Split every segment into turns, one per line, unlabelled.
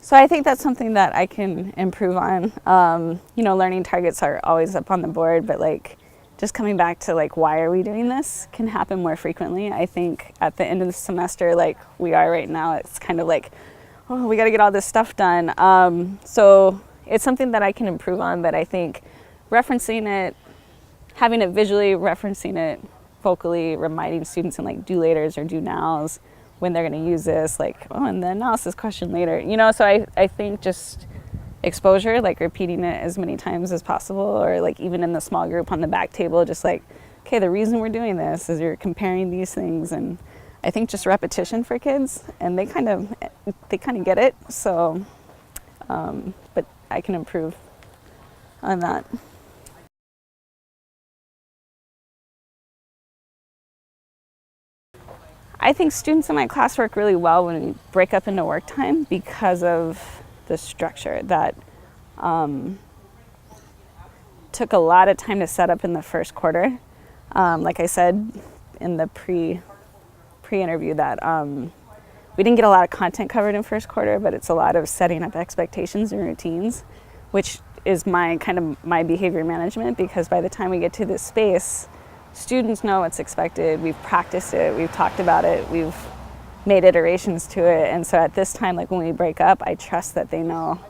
So I think that's something that I can improve on. Learning targets are always up on the board, but like just coming back to like why are we doing this can happen more frequently. I think at the end of the semester, like we are right now, it's kind of like, oh, we got to get all this stuff done. So it's something that I can improve on, but I think referencing it, having it visually, referencing it vocally, reminding students in like do laters or do nows when they're going to use this, like, oh, and the analysis question later, so I think just exposure, like repeating it as many times as possible, or like even in the small group on the back table, just like, okay, the reason we're doing this is you're comparing these things. And I think just repetition for kids, and they kind of get it. So, but I can improve on that. I think students in my class work really well when we break up into work time because of the structure that took a lot of time to set up in the first quarter. Like I said in the pre-interview that we didn't get a lot of content covered in first quarter, but it's a lot of setting up expectations and routines, which is my behavior management, because by the time we get to this space, students know what's expected. We've practiced it, we've talked about it, we've made iterations to it. And so at this time, like when we break up, I trust that they know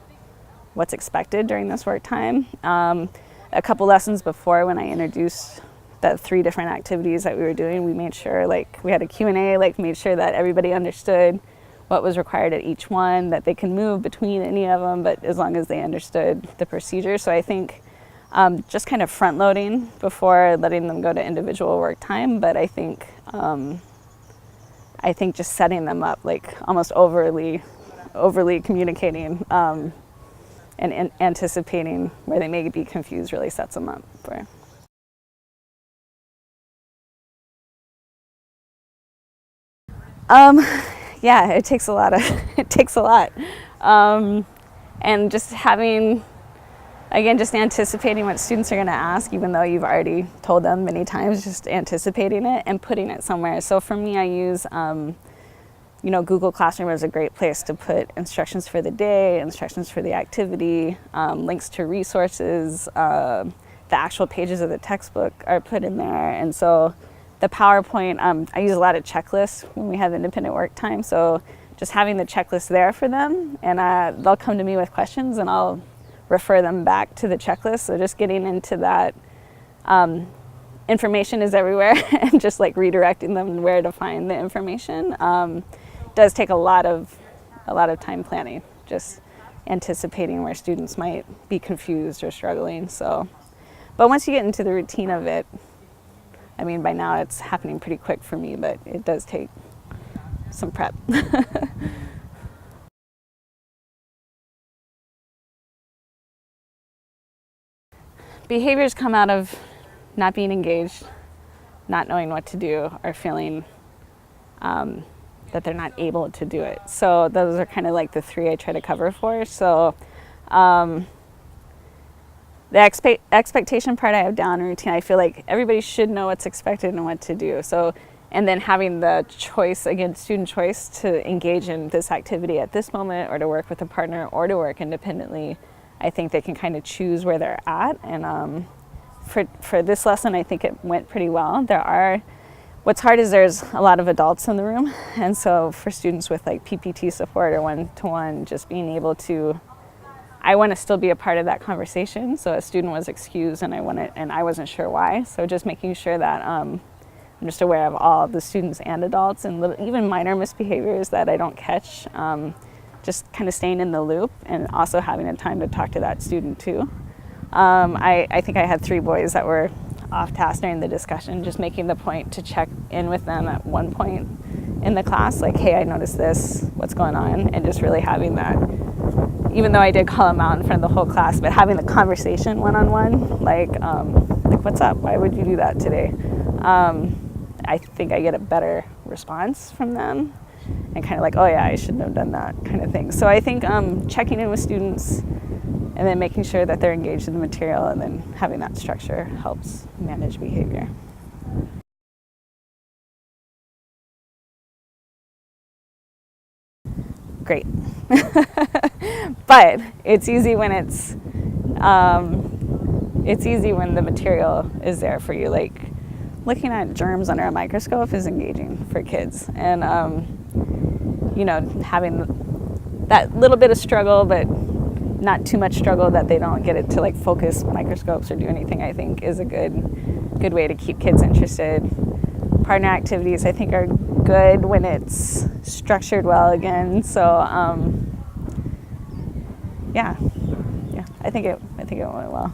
what's expected during this work time. A couple lessons before, when I introduced the 3 different activities that we were doing, we made sure, like we had a Q&A, like made sure that everybody understood what was required at each one, that they can move between any of them, but as long as they understood the procedure. So I think just kind of front loading before letting them go to individual work time. But I think just setting them up, like almost overly communicating and anticipating where they may be confused, really sets them up for. Yeah, it takes a lot. And just having, again, just anticipating what students are going to ask, even though you've already told them many times, just anticipating it and putting it somewhere. So for me, I use, Google Classroom is a great place to put instructions for the day, instructions for the activity, links to resources, the actual pages of the textbook are put in there. And so the PowerPoint, I use a lot of checklists when we have independent work time. So just having the checklist there for them, and they'll come to me with questions and I'll refer them back to the checklist. So just getting into that, information is everywhere and just like redirecting them where to find the information does take a lot of time planning, just anticipating where students might be confused or struggling. So, but once you get into the routine of it, I mean, by now it's happening pretty quick for me, but it does take some prep. Behaviors come out of not being engaged, not knowing what to do, or feeling that they're not able to do it. So those are kind of like the 3 I try to cover for. So the expectation part I have down in routine. I feel like everybody should know what's expected and what to do. So, and then having the choice, again, student choice, to engage in this activity at this moment, or to work with a partner, or to work independently. I think they can kind of choose where they're at. And for this lesson, I think it went pretty well. What's hard is there's a lot of adults in the room. And so for students with like PPT support or one-to-one, just being able to, I want to still be a part of that conversation. So a student was excused and I wasn't sure why. So just making sure that I'm just aware of all of the students and adults, and even minor misbehaviors that I don't catch. Just kind of staying in the loop, and also having a time to talk to that student too. I think I had 3 boys that were off task during the discussion, just making the point to check in with them at one point in the class, like, hey, I noticed this, what's going on? And just really having that, even though I did call them out in front of the whole class, but having the conversation one-on-one, like what's up? Why would you do that today? I think I get a better response from them, and kind of like, oh yeah, I shouldn't have done that kind of thing. So I think checking in with students and then making sure that they're engaged in the material, and then having that structure helps manage behavior. Great. But it's easy when it's easy when the material is there for you. Like looking at germs under a microscope is engaging for kids, and having that little bit of struggle, but not too much struggle that they don't get it to like focus microscopes or do anything, I think is a good way to keep kids interested. Partner activities I think are good when it's structured well again. So yeah, I think it went well.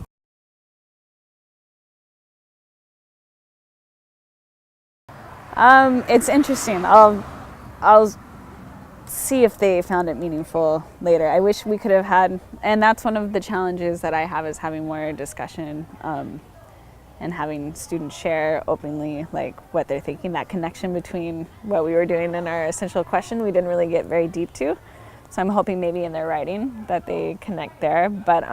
It's interesting. I'll see if they found it meaningful later. I wish we could have had, and that's one of the challenges that I have, is having more discussion and having students share openly like what they're thinking. That connection between what we were doing in our essential question, we didn't really get very deep to. So I'm hoping maybe in their writing that they connect there. But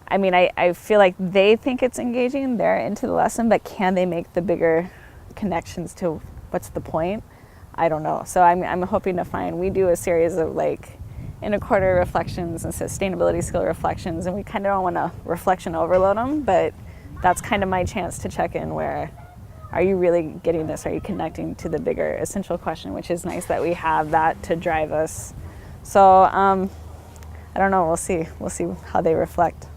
I feel like they think it's engaging. They're into the lesson, but can they make the bigger connections to what's the point? I don't know. So I'm hoping to find, we do a series of like in a quarter reflections and sustainability skill reflections, and we kind of don't want to reflection overload them, but that's kind of my chance to check in where, are you really getting this? Are you connecting to the bigger essential question, which is nice that we have that to drive us. So I don't know, we'll see how they reflect.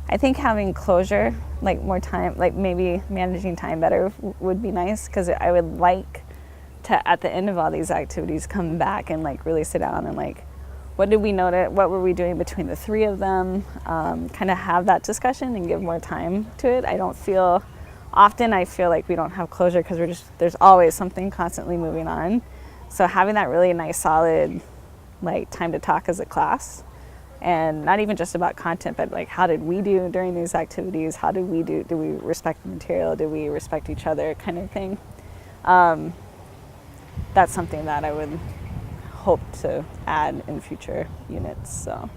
I think having closure, like more time, like maybe managing time better would be nice, because I would like to, at the end of all these activities, come back and like really sit down and like, what did we notice? What were we doing between the three of them? Kind of have that discussion and give more time to it. Often I feel like we don't have closure because there's always something constantly moving on. So having that really nice, solid, like time to talk as a class, and not even just about content, but like, how did we do during these activities? How did we do? Do we respect the material? Do we respect each other? Kind of thing. That's something that I would hope to add in future units. So.